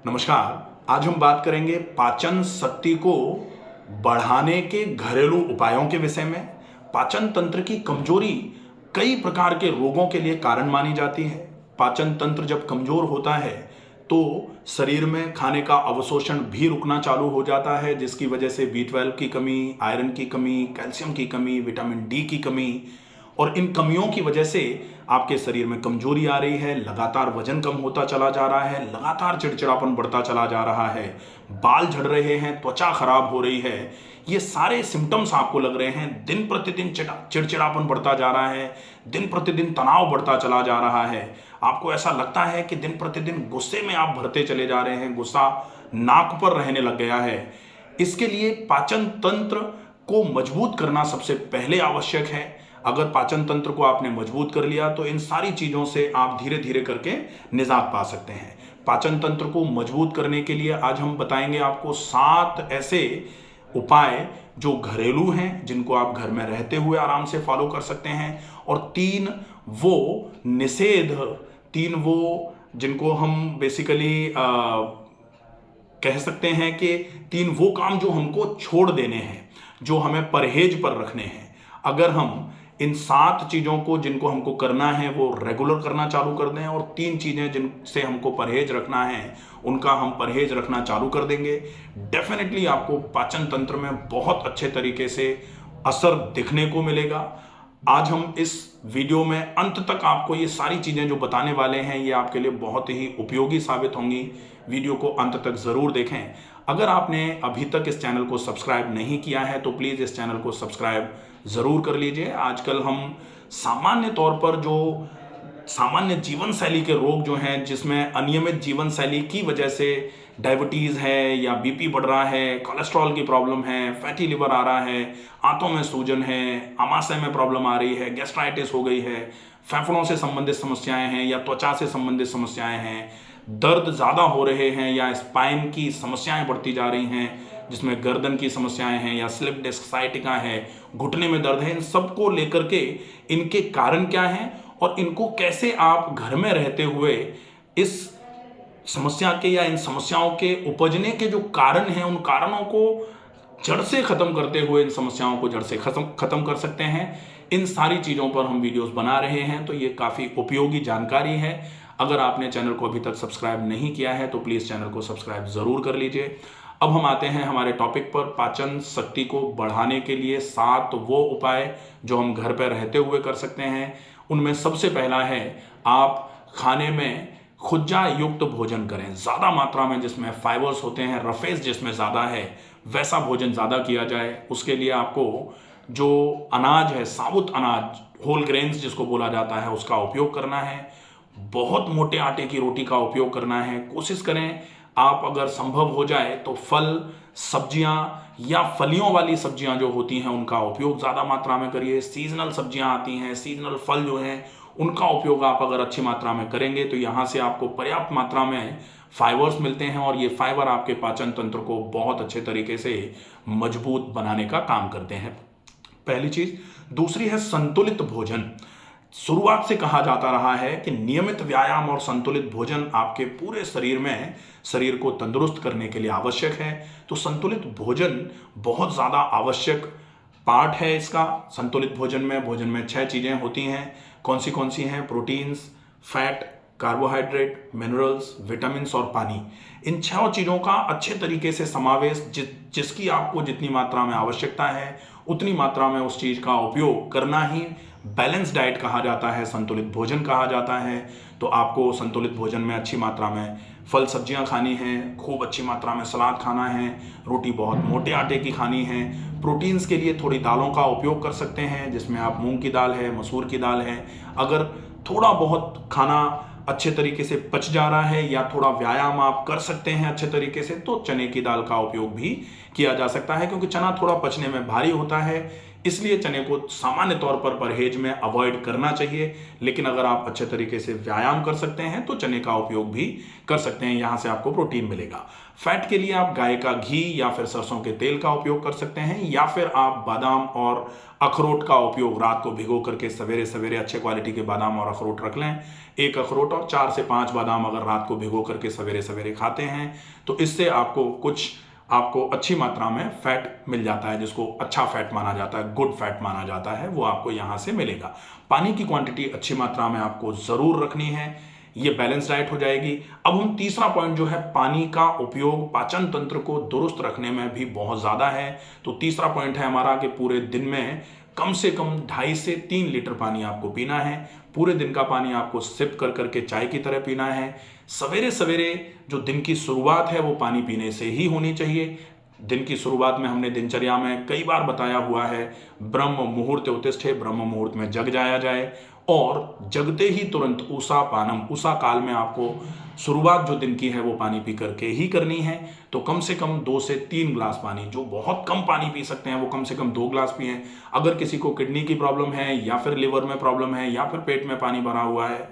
नमस्कार। आज हम बात करेंगे पाचन शक्ति को बढ़ाने के घरेलू उपायों के विषय में। पाचन तंत्र की कमजोरी कई प्रकार के रोगों के लिए कारण मानी जाती है। पाचन तंत्र जब कमजोर होता है तो शरीर में खाने का अवशोषण भी रुकना चालू हो जाता है, जिसकी वजह से B12 की कमी, आयरन की कमी, कैल्शियम की कमी, विटामिन डी की कमी और इन कमियों की वजह से आपके शरीर में कमजोरी आ रही है। लगातार वजन कम होता चला जा रहा है, लगातार चिड़चिड़ापन बढ़ता चला जा रहा है, बाल झड़ रहे हैं, त्वचा खराब हो रही है। ये सारे सिम्टम्स आपको लग रहे हैं। दिन प्रतिदिन चिड़चिड़ापन बढ़ता जा रहा है, दिन प्रतिदिन तनाव बढ़ता चला जा रहा है। आपको ऐसा लगता है कि दिन प्रतिदिन गुस्से में आप भरते चले जा रहे हैं, गुस्सा नाक पर रहने लग गया है। इसके लिए पाचन तंत्र को मजबूत करना सबसे पहले आवश्यक है। अगर पाचन तंत्र को आपने मजबूत कर लिया तो इन सारी चीजों से आप धीरे धीरे करके निजात पा सकते हैं। पाचन तंत्र को मजबूत करने के लिए आज हम बताएंगे आपको 7 ऐसे उपाय जो घरेलू हैं, जिनको आप घर में रहते हुए आराम से फॉलो कर सकते हैं, और 3 वो निषेध, 3 वो जिनको हम बेसिकली कह सकते हैं कि 3 वो काम जो हमको छोड़ देने हैं, जो हमें परहेज पर रखने हैं। अगर हम इन 7 चीज़ों को जिनको हमको करना है वो रेगुलर करना चालू कर दें, और 3 चीज़ें जिनसे हमको परहेज रखना है उनका हम परहेज रखना चालू कर देंगे, डेफिनेटली आपको पाचन तंत्र में बहुत अच्छे तरीके से असर दिखने को मिलेगा। आज हम इस वीडियो में अंत तक आपको ये सारी चीज़ें जो बताने वाले हैं ये आपके लिए बहुत ही उपयोगी साबित होंगी। वीडियो को अंत तक ज़रूर देखें। अगर आपने अभी तक इस चैनल को सब्सक्राइब नहीं किया है तो प्लीज़ इस चैनल को सब्सक्राइब ज़रूर कर लीजिए। आजकल हम सामान्य तौर पर जो सामान्य जीवन शैली के रोग जो हैं, जिसमें अनियमित जीवन शैली की वजह से डायबिटीज़ है या बीपी बढ़ रहा है, कोलेस्ट्रॉल की प्रॉब्लम है, फैटी लिवर आ रहा है, आंतों में सूजन है, आमाशय में प्रॉब्लम आ रही है, गैस्ट्राइटिस हो गई है, फेफड़ों से संबंधित समस्याएं हैं या त्वचा से संबंधित समस्याएं हैं, दर्द ज़्यादा हो रहे हैं या स्पाइन की समस्याएं बढ़ती जा रही हैं, जिसमें गर्दन की समस्याएं हैं या स्लिप डिस्क साइटिका है, घुटने में दर्द है, इन सबको लेकर के इनके कारण क्या हैं और इनको कैसे आप घर में रहते हुए इस समस्या के या इन समस्याओं के उपजने के जो कारण हैं उन कारणों को जड़ से ख़त्म करते हुए इन समस्याओं को जड़ से ख़त्म कर सकते हैं। इन सारी चीज़ों पर हम वीडियोस बना रहे हैं, तो ये काफ़ी उपयोगी जानकारी है। अगर आपने चैनल को अभी तक सब्सक्राइब नहीं किया है तो प्लीज़ चैनल को सब्सक्राइब ज़रूर कर लीजिए। अब हम आते हैं हमारे टॉपिक पर। पाचन शक्ति को बढ़ाने के लिए 7 वो उपाय जो हम घर पर रहते हुए कर सकते हैं। उनमें सबसे पहला है, आप खाने में खुजा युक्त भोजन करें। ज़्यादा मात्रा में जिसमें फाइबर्स होते हैं, रफेज जिसमें ज़्यादा है, वैसा भोजन ज़्यादा किया जाए। उसके लिए आपको जो अनाज है, साबुत अनाज, होल ग्रेन्स जिसको बोला जाता है, उसका उपयोग करना है। बहुत मोटे आटे की रोटी का उपयोग करना है। कोशिश करें आप अगर संभव हो जाए तो फल, सब्जियां या फलियों वाली सब्जियां जो होती हैं उनका उपयोग ज़्यादा मात्रा में करिए। सीजनल सब्जियां आती हैं, सीजनल फल जो हैं उनका उपयोग आप अगर अच्छी मात्रा में करेंगे तो यहाँ से आपको पर्याप्त मात्रा में फाइबर्स मिलते हैं, और ये फाइबर आपके पाचन तंत्र को बहुत अच्छे तरीके से मजबूत बनाने का काम करते हैं। पहली चीज़। दूसरी है संतुलित भोजन। शुरुआत से कहा जाता रहा है कि नियमित व्यायाम और संतुलित भोजन आपके पूरे शरीर को तंदुरुस्त करने के लिए आवश्यक है। तो संतुलित भोजन बहुत ज़्यादा आवश्यक पार्ट है इसका। संतुलित भोजन में 6 चीज़ें होती हैं। कौन सी हैं? Proteins, fat, carbohydrate, minerals, vitamins और पानी। इन 6 चीज़ों का अच्छे तरीके से समावेश, जिसकी आपको जितनी मात्रा में आवश्यकता है उतनी मात्रा में उस चीज़ का उपयोग करना ही बैलेंस डाइट कहा जाता है, संतुलित भोजन कहा जाता है। तो आपको संतुलित भोजन में अच्छी मात्रा में फल सब्जियां खानी हैं, खूब अच्छी मात्रा में सलाद खाना है, रोटी बहुत मोटे आटे की खानी है। प्रोटीन्स के लिए थोड़ी दालों का उपयोग कर सकते हैं, जिसमें आप मूंग की दाल है, मसूर की दाल है। अगर थोड़ा बहुत खाना अच्छे तरीके से पच जा रहा है या थोड़ा व्यायाम आप कर सकते हैं अच्छे तरीके से, तो चने की दाल का उपयोग भी किया जा सकता है, क्योंकि चना थोड़ा पचने में भारी होता है, इसलिए चने को सामान्य तौर पर परहेज में अवॉइड करना चाहिए। लेकिन अगर आप अच्छे तरीके से व्यायाम कर सकते हैं तो चने का उपयोग भी कर सकते हैं, यहां से आपको प्रोटीन मिलेगा। फैट के लिए आप गाय का घी या फिर सरसों के तेल का उपयोग कर सकते हैं, या फिर आप बादाम और अखरोट का उपयोग रात को भिगो करके सवेरे सवेरे अच्छे क्वालिटी के बादाम और अखरोट रख लें। एक अखरोट और 4 से 5 बादाम अगर रात को भिगो करके सवेरे सवेरे खाते हैं तो इससे आपको अच्छी मात्रा में फैट मिल जाता है, जिसको अच्छा फैट माना जाता है, गुड फैट माना जाता है, वो आपको यहां से मिलेगा। पानी की क्वांटिटी अच्छी मात्रा में आपको जरूर रखनी है, ये बैलेंस डाइट हो जाएगी। अब हम तीसरा पॉइंट जो है, पानी का उपयोग पाचन तंत्र को दुरुस्त रखने में भी बहुत ज्यादा है। तो तीसरा पॉइंट है हमारा कि पूरे दिन में कम से कम 2.5 से 3 लीटर पानी आपको पीना है। पूरे दिन का पानी आपको सिप कर करके चाय की तरह पीना है। सवेरे सवेरे जो दिन की शुरुआत है वो पानी पीने से ही होनी चाहिए। दिन की शुरुआत में हमने दिनचर्या में कई बार बताया हुआ है, ब्रह्म मुहूर्त उत्तिष्ठे, ब्रह्म मुहूर्त में जग जाया जाए, और जगते ही तुरंत उषा पानम, उषा काल में आपको शुरुआत जो दिन की है वो पानी पी करके ही करनी है। तो कम से कम 2 से 3 ग्लास पानी, जो बहुत कम पानी पी सकते हैं वो कम से कम 2 ग्लास पिएं। अगर किसी को किडनी की प्रॉब्लम है या फिर लिवर में प्रॉब्लम है या फिर पेट में पानी भरा हुआ है,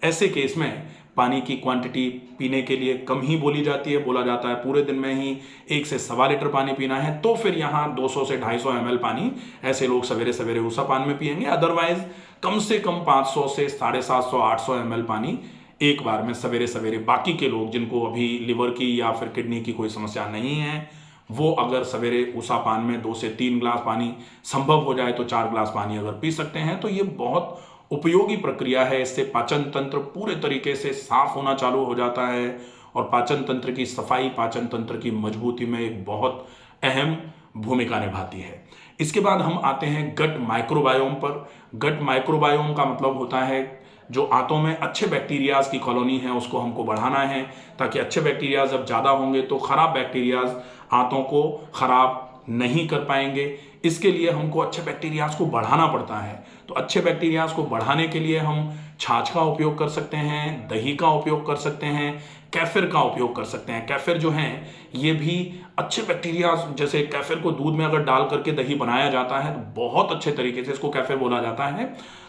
ऐसे केस में पानी की क्वांटिटी पीने के लिए कम ही बोली जाती है। बोला जाता है पूरे दिन में ही 1 से 1.25 लीटर पानी पीना है। तो फिर यहाँ 200 से 250 ml पानी ऐसे लोग सवेरे सवेरे उषा पान में पिएंगे। अदरवाइज कम से कम 500 से 750 800 ml पानी एक बार में सवेरे सवेरे। बाकी के लोग जिनको अभी लिवर की या फिर किडनी की कोई समस्या नहीं है, वो अगर सवेरे उषा पान में 2 से 3 ग्लास पानी, संभव हो जाए तो 4 ग्लास पानी अगर पी सकते हैं तो ये बहुत उपयोगी प्रक्रिया है। इससे पाचन तंत्र पूरे तरीके से साफ होना चालू हो जाता है, और पाचन तंत्र की सफाई पाचन तंत्र की मजबूती में एक बहुत अहम भूमिका निभाती है। इसके बाद हम आते हैं गट माइक्रोबायोम पर। गट माइक्रोबायोम का मतलब होता है जो आंतों में अच्छे बैक्टीरियाज की कॉलोनी है उसको हमको बढ़ाना है, ताकि अच्छे बैक्टीरियाज जब ज़्यादा होंगे तो खराब बैक्टीरियाज आंतों को खराब नहीं कर पाएंगे। इसके लिए हमको अच्छे बैक्टीरियाज को बढ़ाना पड़ता है। तो अच्छे बैक्टीरियाज को बढ़ाने के लिए हम छाछ का उपयोग कर सकते हैं, दही का उपयोग कर सकते हैं, कैफिर का उपयोग कर सकते हैं। कैफिर जो है ये भी अच्छे बैक्टीरिया, जैसे कैफिर को दूध में अगर डाल करके दही बनाया जाता है तो बहुत अच्छे तरीके से इसको कैफिर बोला जाता है।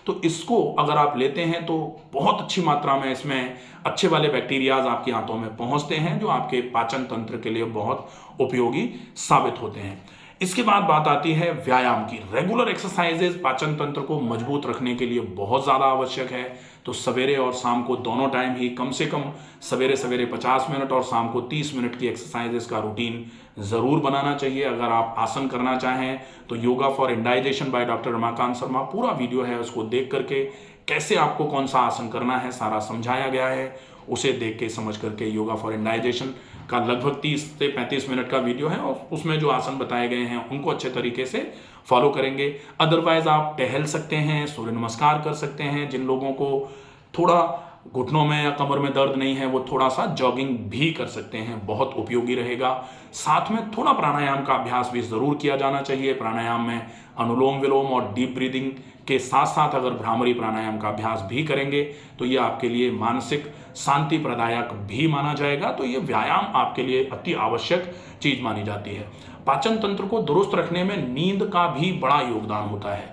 तो इसको अगर आप लेते हैं तो बहुत अच्छी मात्रा में इसमें अच्छे वाले बैक्टीरियाज आपकी आंतों में पहुंचते हैं, जो आपके पाचन तंत्र के लिए बहुत उपयोगी साबित होते हैं। इसके बाद बात आती है व्यायाम की। रेगुलर एक्सरसाइजेज पाचन तंत्र को मजबूत रखने के लिए बहुत ज़्यादा आवश्यक है। तो सवेरे और शाम को दोनों टाइम ही कम से कम सवेरे सवेरे 50 मिनट और शाम को 30 मिनट की एक्सरसाइजेज का रूटीन ज़रूर बनाना चाहिए। अगर आप आसन करना चाहें तो yoga for indigestion by doctor Ramakant Sharma, पूरा वीडियो है, उसको देख करके कैसे आपको कौन सा आसन करना है सारा समझाया गया है। उसे देख के समझ करके योगा फॉर इंडाइजेशन का लगभग 30 से 35 मिनट का वीडियो है, और उसमें जो आसन बताए गए हैं उनको अच्छे तरीके से फॉलो करेंगे। अदरवाइज आप टहल सकते हैं, सूर्य नमस्कार कर सकते हैं। जिन लोगों को थोड़ा घुटनों में या कमर में दर्द नहीं है वो थोड़ा सा जॉगिंग भी कर सकते हैं, बहुत उपयोगी रहेगा। साथ में थोड़ा प्राणायाम का अभ्यास भी जरूर किया जाना चाहिए। प्राणायाम में अनुलोम विलोम और डीप ब्रीदिंग के साथ साथ अगर भ्रामरी प्राणायाम का अभ्यास भी करेंगे तो ये आपके लिए मानसिक शांति प्रदायक भी माना जाएगा। तो ये व्यायाम आपके लिए अति आवश्यक चीज मानी जाती है। पाचन तंत्र को दुरुस्त रखने में नींद का भी बड़ा योगदान होता है।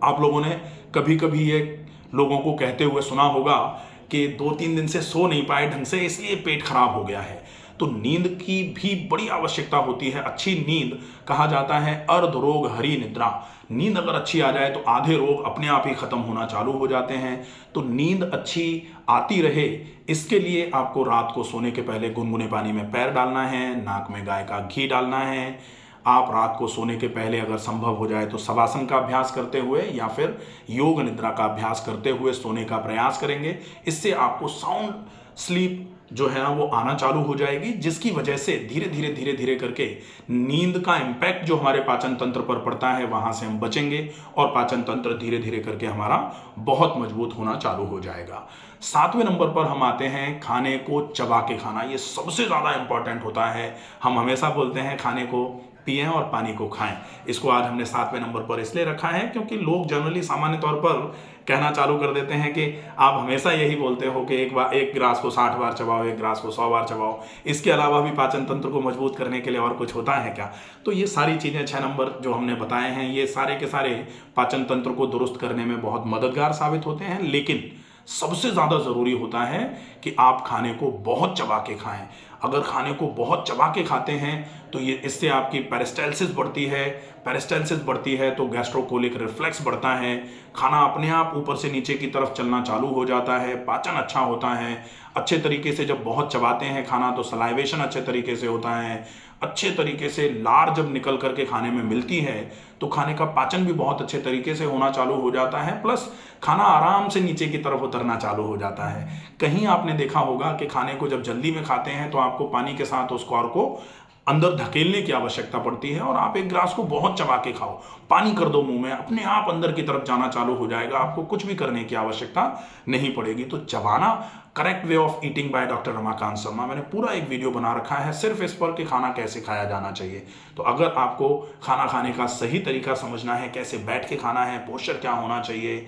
आप लोगों ने कभी कभी ये लोगों को कहते हुए सुना होगा कि 2-3 दिन से सो नहीं पाए ढंग से, इसलिए पेट खराब हो गया है। तो नींद की भी बड़ी आवश्यकता होती है। अच्छी नींद, कहा जाता है अर्ध रोग हरि निद्रा, नींद अगर अच्छी आ जाए तो आधे रोग अपने आप ही खत्म होना चालू हो जाते हैं। तो नींद अच्छी आती रहे इसके लिए आपको रात को सोने के पहले गुनगुने पानी में पैर डालना है, नाक में गाय का घी डालना है। आप रात को सोने के पहले अगर संभव हो जाए तो शवासन का अभ्यास करते हुए या फिर योग निद्रा का अभ्यास करते हुए सोने का प्रयास करेंगे। इससे आपको साउंड स्लीप जो है वो आना चालू हो जाएगी, जिसकी वजह से धीरे धीरे करके नींद का इम्पैक्ट जो हमारे पाचन तंत्र पर पड़ता है वहां से हम बचेंगे, और पाचन तंत्र धीरे धीरे करके हमारा बहुत मजबूत होना चालू हो जाएगा। 7वें नंबर पर हम आते हैं खाने को चबा के खाना। ये सबसे ज्यादा इंपॉर्टेंट होता है। हम हमेशा बोलते हैं खाने को पिएं और पानी को खाएं। इसको आज हमने 7वें नंबर पर इसलिए रखा है क्योंकि लोग जनरली सामान्य तौर पर कहना चालू कर देते हैं कि आप हमेशा यही बोलते हो कि एक ग्रास को 60 बार चबाओ, एक ग्रास को 100 बार चबाओ, इसके अलावा भी पाचन तंत्र को मजबूत करने के लिए और कुछ होता है क्या? तो ये सारी चीज़ें 6 नंबर जो हमने बताए हैं, ये सारे के सारे पाचन तंत्र को दुरुस्त करने में बहुत मददगार साबित होते हैं। लेकिन सबसे ज़्यादा ज़रूरी होता है कि आप खाने को बहुत चबा के खाएं। अगर खाने को बहुत चबा के खाते हैं तो ये इससे आपकी पेरिस्टाल्सिस बढ़ती है। पेरिस्टाल्सिस बढ़ती है तो गैस्ट्रोकोलिक रिफ्लेक्स बढ़ता है, खाना अपने आप ऊपर से नीचे की तरफ चलना चालू हो जाता है, पाचन अच्छा होता है। अच्छे तरीके से जब बहुत चबाते हैं खाना तो सलाइवेशन अच्छे तरीके से होता है, अच्छे तरीके से लार जब निकल करके खाने में मिलती है तो खाने का पाचन भी बहुत अच्छे तरीके से होना चालू हो जाता है, प्लस खाना आराम से नीचे की तरफ उतरना चालू हो जाता है। कहीं आपने देखा होगा कि खाने को जब जल्दी में खाते हैं तो आपको पानी के साथ उस कौर को अंदर धकेलने की आवश्यकता पड़ती है, और आप एक ग्लास को बहुत चबा के खाओ, पानी कर दो मुंह में, अपने आप अंदर की तरफ जाना चालू हो जाएगा, आपको कुछ भी करने की आवश्यकता नहीं पड़ेगी। तो चबाना, correct way of eating by doctor Ramakant Sharma, मैंने पूरा एक वीडियो बना रखा है सिर्फ इस पर कि खाना कैसे खाया जाना चाहिए। तो अगर आपको खाना खाने का सही तरीका समझना है, कैसे बैठ के खाना है, पोस्चर क्या होना चाहिए,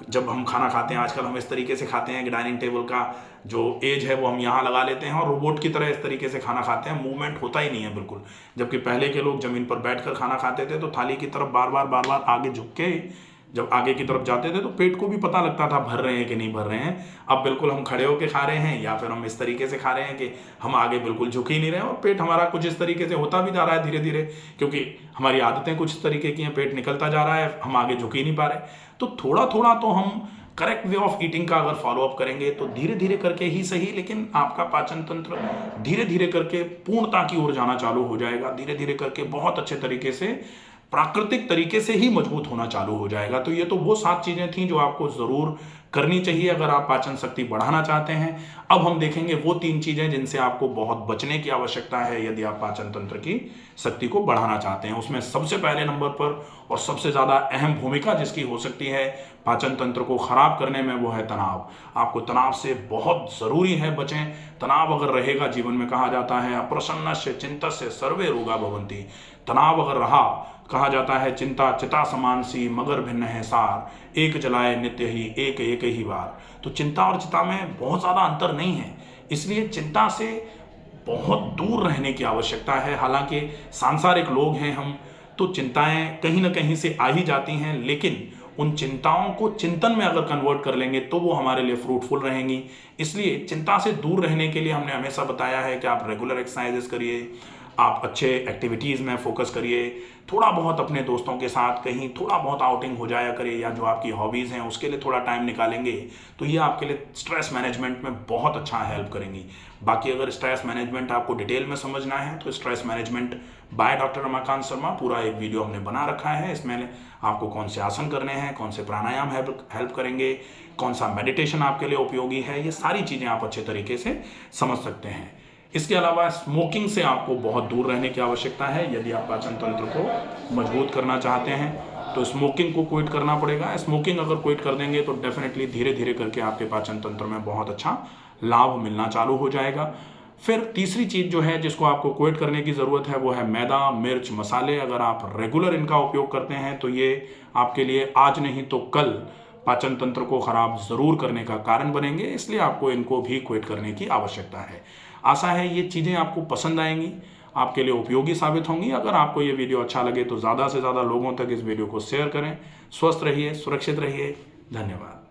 जब हम खाना खाते हैं आजकल हम इस तरीके से खाते हैं कि डाइनिंग टेबल का जो एज है वो हम यहाँ लगा लेते हैं और रोबोट की तरह इस तरीके से खाना खाते हैं, मूवमेंट होता ही नहीं है बिल्कुल। जबकि पहले के लोग ज़मीन पर बैठकर खाना खाते थे तो थाली की तरफ बार बार आगे झुक के जब आगे की तरफ जाते थे तो पेट को भी पता लगता था भर रहे हैं कि नहीं भर रहे हैं। अब बिल्कुल हम खड़े होकर खा रहे हैं या फिर हम इस तरीके से खा रहे हैं कि हम आगे बिल्कुल झुक ही नहीं रहे हैं, और पेट हमारा कुछ इस तरीके से होता भी जा रहा है धीरे धीरे, क्योंकि हमारी आदतें कुछ इस तरीके की हैं, पेट निकलता जा रहा है, हम आगे झुक ही नहीं पा रहे। तो थोड़ा थोड़ा तो हम करेक्ट वे ऑफ ईटिंग का अगर फॉलो अप करेंगे तो धीरे धीरे करके ही सही, लेकिन आपका पाचन तंत्र धीरे धीरे करके पूर्णता की ओर जाना चालू हो जाएगा, धीरे धीरे करके बहुत अच्छे तरीके से प्राकृतिक तरीके से ही मजबूत होना चालू हो जाएगा। तो ये तो वो 7 चीजें थी जो आपको जरूर करनी चाहिए अगर आप पाचन शक्ति बढ़ाना चाहते हैं। अब हम देखेंगे वो 3 चीजें जिनसे आपको बहुत बचने की आवश्यकता है यदि आप पाचन तंत्र की शक्ति को बढ़ाना चाहते हैं। उसमें सबसे पहले नंबर पर और सबसे ज्यादा अहम भूमिका जिसकी हो सकती है पाचन तंत्र को खराब करने में, वो है तनाव। आपको तनाव से बहुत जरूरी है बचें। तनाव अगर रहेगा, जीवन में कहा जाता है अप्रसन्नस्य चिंतस्य सर्वे रोगा भवन्ति। तनाव अगर रहा, कहा जाता है चिंता चिता समान सी मगर भिन्न है सार, एक जलाए नित्य ही एक एक ही बार। तो चिंता और चिता में बहुत ज्यादा अंतर नहीं है, इसलिए चिंता से बहुत दूर रहने की आवश्यकता है। हालांकि सांसारिक लोग हैं हम, तो चिंताएं कहीं ना कहीं से आ ही जाती हैं, लेकिन उन चिंताओं को चिंतन में अगर कन्वर्ट कर लेंगे तो वो हमारे लिए फ्रूटफुल रहेंगी। इसलिए चिंता से दूर रहने के लिए हमने हमेशा बताया है कि आप रेगुलर एक्सरसाइजेस करिए, आप अच्छे एक्टिविटीज़ में फोकस करिए, थोड़ा बहुत अपने दोस्तों के साथ कहीं थोड़ा बहुत आउटिंग हो जाया करे, या जो आपकी हॉबीज़ हैं उसके लिए थोड़ा टाइम निकालेंगे तो ये आपके लिए स्ट्रेस मैनेजमेंट में बहुत अच्छा हेल्प करेंगी। बाकी अगर स्ट्रेस मैनेजमेंट आपको डिटेल में समझना है तो stress management by doctor Ramakant Sharma पूरा एक वीडियो हमने बना रखा है। इसमें आपको कौन से आसन करने हैं, कौन से प्राणायाम हेल्प करेंगे, कौन सा मेडिटेशन आपके लिए उपयोगी है, ये सारी चीज़ें आप अच्छे तरीके से समझ सकते हैं। इसके अलावा स्मोकिंग से आपको बहुत दूर रहने की आवश्यकता है। यदि आप पाचन तंत्र को मजबूत करना चाहते हैं तो स्मोकिंग को क्विट करना पड़ेगा। स्मोकिंग अगर क्विट कर देंगे तो डेफिनेटली धीरे धीरे करके आपके पाचन तंत्र में बहुत अच्छा लाभ मिलना चालू हो जाएगा। फिर तीसरी चीज़ जो है जिसको आपको क्विट करने की ज़रूरत है वो है मैदा, मिर्च, मसाले। अगर आप रेगुलर इनका उपयोग करते हैं तो ये आपके लिए आज नहीं तो कल पाचन तंत्र को खराब ज़रूर करने का कारण बनेंगे, इसलिए आपको इनको भी क्विट करने की आवश्यकता है। आशा है ये चीज़ें आपको पसंद आएंगी, आपके लिए उपयोगी साबित होंगी। अगर आपको ये वीडियो अच्छा लगे तो ज़्यादा से ज़्यादा लोगों तक इस वीडियो को शेयर करें। स्वस्थ रहिए, सुरक्षित रहिए। धन्यवाद।